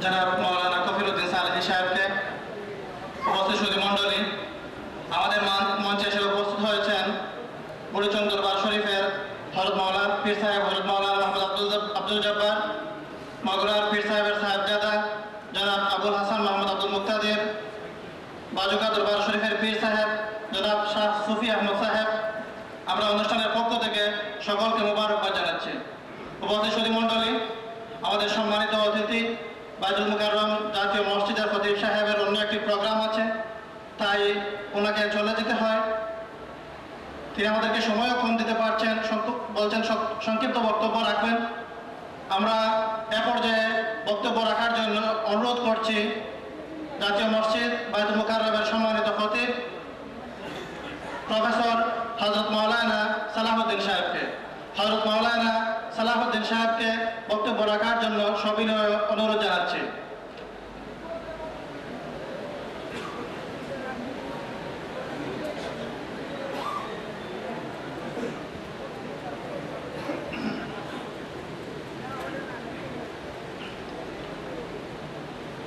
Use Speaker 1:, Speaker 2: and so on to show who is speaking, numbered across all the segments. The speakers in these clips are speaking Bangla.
Speaker 1: জনাব মাওলানা কফিলউদ্দিন সালেহী সাহেবকে, উপস্থিত সুধী মণ্ডলী, আমাদের মঞ্চে এসে উপস্থিত হয়েছেন বুড়িচং দরবার শরীফের হযরত মাওলানা পীর সাহেব হযরত মাওলানা মোহাম্মদ আব্দুল জব্বার, মাগুরার পীর সাহেবের সাহেবজাদা জনাব আবুল হাসান মোহাম্মদ আব্দুল মুক্তাদির, বাজুকা দরবার শরীফের পীর সাহেব জনাব শাহ সুফি আহমদ সাহেব। আমরা অনুষ্ঠানের পক্ষ থেকে সকলকে মোবারকবাদ জানাচ্ছি। উপস্থিত সুধী মণ্ডলী, আমাদের সম্মানিত অতিথি বাইতুল মুকাররম জাতীয় মসজিদের খতিব সাহেবের অন্য একটি প্রোগ্রাম আছে, তাই ওনাকে চলে যেতে হয়। তিনি আমাদেরকে সময়ও কম দিতে পারছেন, বলছেন সংক্ষিপ্ত বক্তব্য রাখবেন। আমরা এ পর্যায়ে বক্তব্য রাখার জন্য অনুরোধ করছি জাতীয় মসজিদ বাইতুল মুকাররমের সম্মানিত খতিব প্রফেসর হযরত মাওলানা সালাহুদ্দিন সাহেবকে। হযরত মাওলানা সালাহুদ্দিন সাহেবকে বক্তব্য রাখার জন্য সবিনয় অনুরোধ জানাচ্ছি।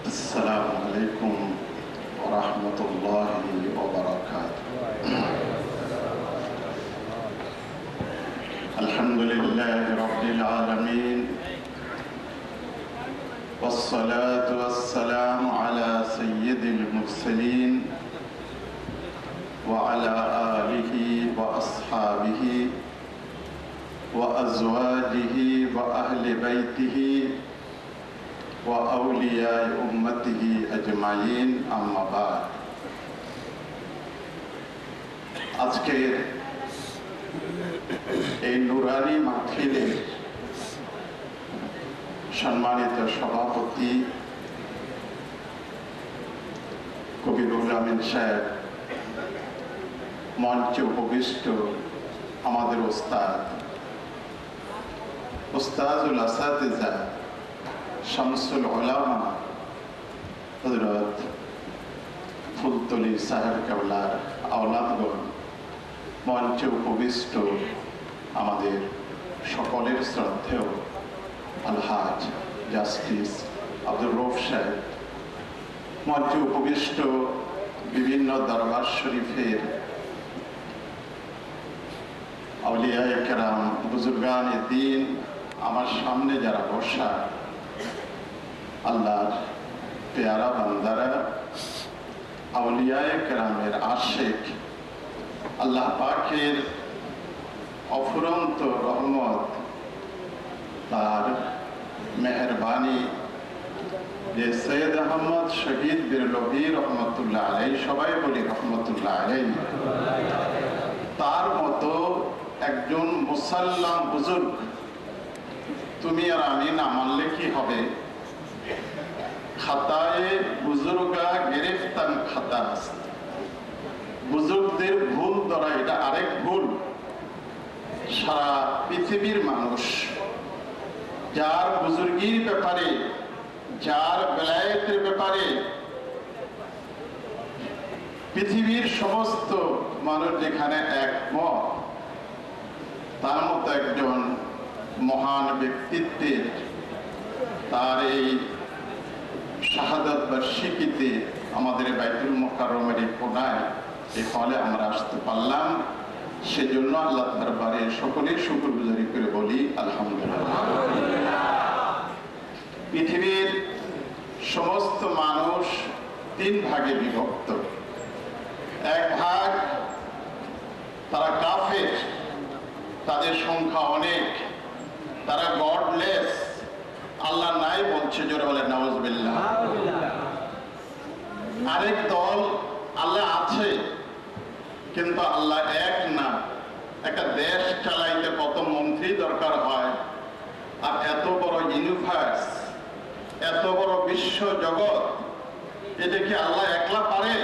Speaker 2: আসসালামু আলাইকুম ওয়া রাহমাতুল্লাহি ওয়া বারাকাতুহু। আলহামদুলিল্লাহি রাব্বিল আলামিন ওয়াসসালাতু ওয়াসসালামু আলা সাইয়্যিদিল মুরসালিন ওয়া আলা আলিহি ওয়া আসহাবিহি ওয়া আজওয়াজিহি ওয়া আহলি বাইতিহি وأولياء أمته أجمعين أما بعد। আজকের এই নুরানি মাহফিলের সম্মানিত সভাপতি কবিরুল আমিন সাহেব, মঞ্চে উপবিষ্ট আমাদের ওস্তাদুল আসাতিজা শামসুল উলামা হযরত ফুলতলি সাহেব কেবলার আওলাদগণ, মঞ্চে উপবিষ্ট আমাদের সকলের শ্রদ্ধেয় আলহাজ জাস্টিস আব্দুর রউফ সাহেব, মঞ্চে উপবিষ্ট বিভিন্ন দরবার শরীফের আউলিয়ায়ে কেরাম, বুজুর্গানে দ্বীন, আমার সামনে যারা বসা আল্লাহর পেয়ারা বান্দারা, আউলিয়ায়ে কেরামের আশিক, আল্লাহ পাকের অফুরন্ত রহমত, তার মেহরবানি যে সৈয়দ আহমদ শহীদ বিরলভী রহমতুল্লাহ আলাইহি, সবাই বলি রহমতুল্লাহ আলাইহি, তার মতো একজন মুসাল্লাম বুজুর্গ তুমি আর আমি না মানলে কি হবে? খাতায়ে বুজুর্গা গেরেফতান খাতা, বুজুর্গদের ভুল ধরা এটা আরেক ভুল। সারা পৃথিবীর মানুষ যার বুজুর্গির ব্যাপারে, যার বেলায়েতের ব্যাপারে পৃথিবীর সমস্ত মানুষ যেখানে একমত, তার মতো একজন মহান ব্যক্তিত্বের তার এই শাহাদাত বার্ষিকীতে আমাদের বাইতুল মুকাররমের কোনায় এই হলে আমরা আসতে পারলাম, সেজন্য আল্লাহ দরবারে সকলেই শুকরগুজারি করে বলি আলহামদুলিল্লাহ। পৃথিবীর সমস্ত মানুষ তিন ভাগে বিভক্ত। এক ভাগ তারা কাফের, তাদের সংখ্যা অনেক, তারা গডলেস, আল্লাহ নাই বলছে, জোরে বলে নাউজুবিল্লাহ। আরেক দল আল্লাহ আছে কিন্তু আল্লাহ এক না। একটা দেশ চালাইতে কত মন্ত্রী দরকার হয়, আর এত বড় ইউনিভার্স, এত বড় বিশ্ব জগৎ, এটা কি আল্লাহ একলা পারে?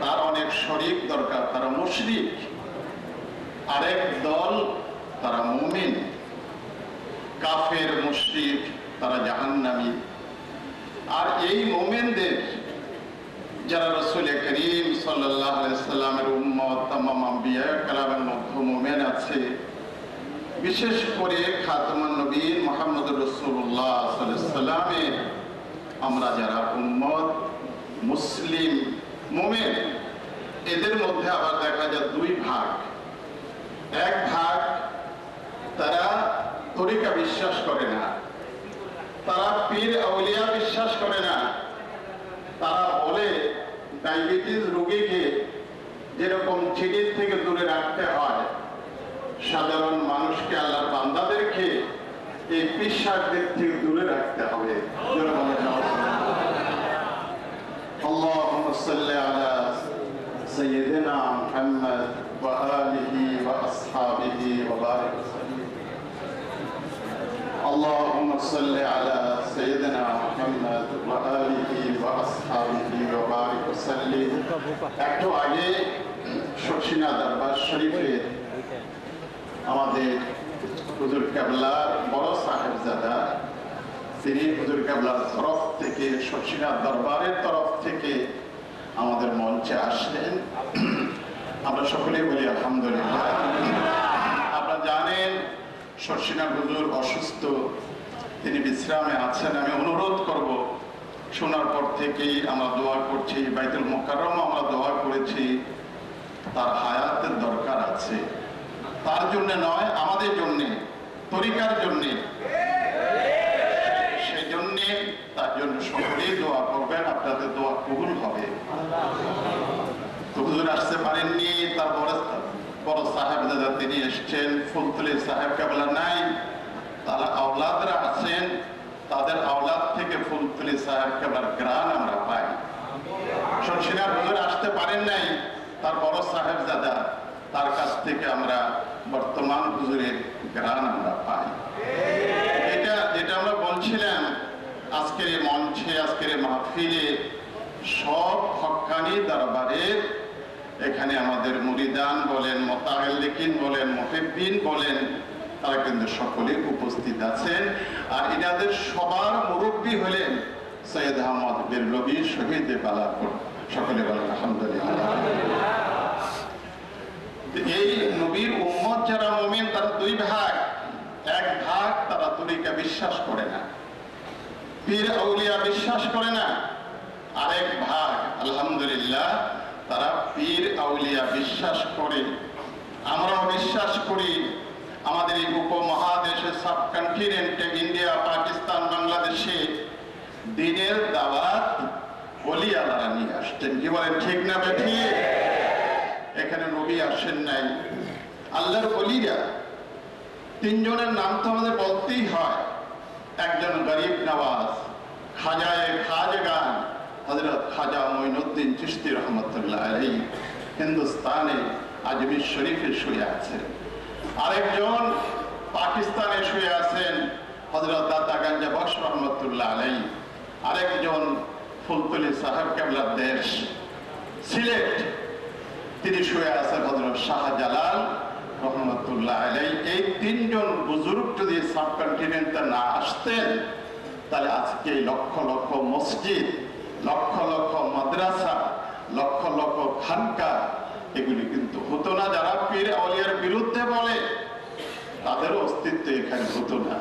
Speaker 2: তার অনেক শরীক দরকার, তারা মুশরিক। আরেক দল তারা মুমিন, কাফের মুশরিক তারা জাহান্নামী। আর এই মুমিনদের যারা রাসূল করিম সাল্লাল্লাহু আলাইহি সাল্লামের উম্মত, তামাম আম্বিয়া কালামের মধ্যে মুমিন আছে, বিশেষ করে খাতামুন নবীন মুহাম্মদুর রাসূলুল্লাহ সাল্লাল্লাহু আলাইহি সাল্লামের আমরা যারা উম্মত মুসলিম মুমিন, এদের মধ্যে আবার দেখা যায় দুই ভাগ। এক ভাগ তারা তরিকা বিশ্বাস করে না, তারা পীর আউলিয়া বিশ্বাস করে না। তারা বলে ডায়াবেটিস রোগীকে যেরকম চিনির থেকে দূরে রাখতে হয়, সাধারণ মানুষকে আল্লাহর বান্দাদেরকে এই পিশাচদের থেকে দূরে রাখতে হবে। আল্লাহুম্মা সাল্লি আলা সাইয়্যিদিনা মুহাম্মদ ওয়া আলিহি ওয়া আসহাবিহি ওয়া বারিক ওয়াসাল্লিম। اللهم صل على سيدنا محمد وآله وأصحابه وبارك وسلم। একটু আগে শর্ষিনা দরবার শরীফে আমাদের হুজুর কেবলার বড় সাহেবজাদা, তিনি হুজুর কেবলার তরফ থেকে, শর্ষিনা দরবারের তরফ থেকে আমাদের মঞ্চে আসলেন। আমরা সকলেই বলি আলহামদুলিল্লাহ। আপনারা জানেন শর্ষিনা হুজুর অসুস্থ, তিনি বিশ্রামে আছেন। আমি অনুরোধ করব, শোনার পর থেকেই আমরা দোয়া করছি, বাইতুল মুকাররম আমরা দোয়া করেছি, তার হায়াতের দরকার আছে। তার জন্য নয়, আমাদের জন্যে, তরিকার জন্যে। সেই জন্যে তার জন্য সকলেই দোয়া করবেন, আপনাদের দোয়া কবুল হবে। তো হুজুর আসতে পারেননি, তার বড় সাহেবজাদা তিনি এসছেন। ফুলতলি সাহেব কেবলা নাই, তারা আওলাদরা আছেন, তাদের আওলাদ থেকে ফুলতলি সাহেব কেবলার গ্রান আমরা পাই। শর্ষিনা হুজুর আসতে পারেন নাই, তার বড় সাহেবজাদা, তার কাছ থেকে আমরা বর্তমান হুজুরের গ্রান আমরা পাই। যেটা আমরা বলছিলাম, আজকের এই মঞ্চে, আজকের এই মাহফিলে সব হক্কানি দরবারের, এখানে আমাদের মুরিদান বলেন, মুতাআল্লিকিন বলেন, মুহিব্বিন বলেন, তারা কিন্তু সকলে উপস্থিত আছেন। আর এনাদের সবার মুরব্বী হলেন সৈয়দ আহমদ বেরলভী, শহীদ বালাপুর। সকলে বলেন আলহামদুলিল্লাহ। এই নবীর উম্মত যারা মুমিন, তারা দুই ভাগ। এক ভাগ তারা তরিকা বিশ্বাস করে না, পীর আউলিয়া বিশ্বাস করে না। আরেক ভাগ আলহামদুলিল্লাহ তারা পীর আউলিয়া বিশ্বাস করে। আমরাও বিশ্বাস করি। আমাদের এই উপমহাদেশে, সাবকন্টিনেন্টে, ইন্ডিয়া, পাকিস্তান, বাংলাদেশে দিনের দাওয়াত ওলি আল্লাহরা নিয়ে আসছেন। কি বলেন, ঠিক না বেঠিক? এখানে নবী আসেন নাই, আল্লাহর ওলিরা। তিনজনের নাম তো আমাদের বলতেই হয়। একজন গরিব নওয়াজ, খাজায়ে খাজগান হযরত খাজা মঈনুদ্দিন চিশতি রহমতুল্লাহ আলাইহি, হিন্দুস্তানে আজমির শরীফে শুয়ে আছেন। আরেকজন পাকিস্তানে শুয়ে আছেন, হযরত দাতা গাঞ্জা বক্স রহমতুল্লাহ আলাইহি। আরেকজন ফুলতলি সাহেব কেবলার দেশ সিলেট, তিনি শুয়ে আছেন হযরত শাহজালাল রহমতুল্লাহ আলাইহি। এই তিনজন বুজুর্গ যদি সাবকন্টিনেন্টে না আসতেন, তাহলে আজকে লক্ষ লক্ষ মসজিদ, লক্ষ লক্ষ মাদ্রাসা, লক্ষ লক্ষ খানকা, এগুলি কিন্তু হতো না। যারা পীর আউলিয়ার বিরুদ্ধে বলে, তাদেরও অস্তিত্ব এখানে হতো না।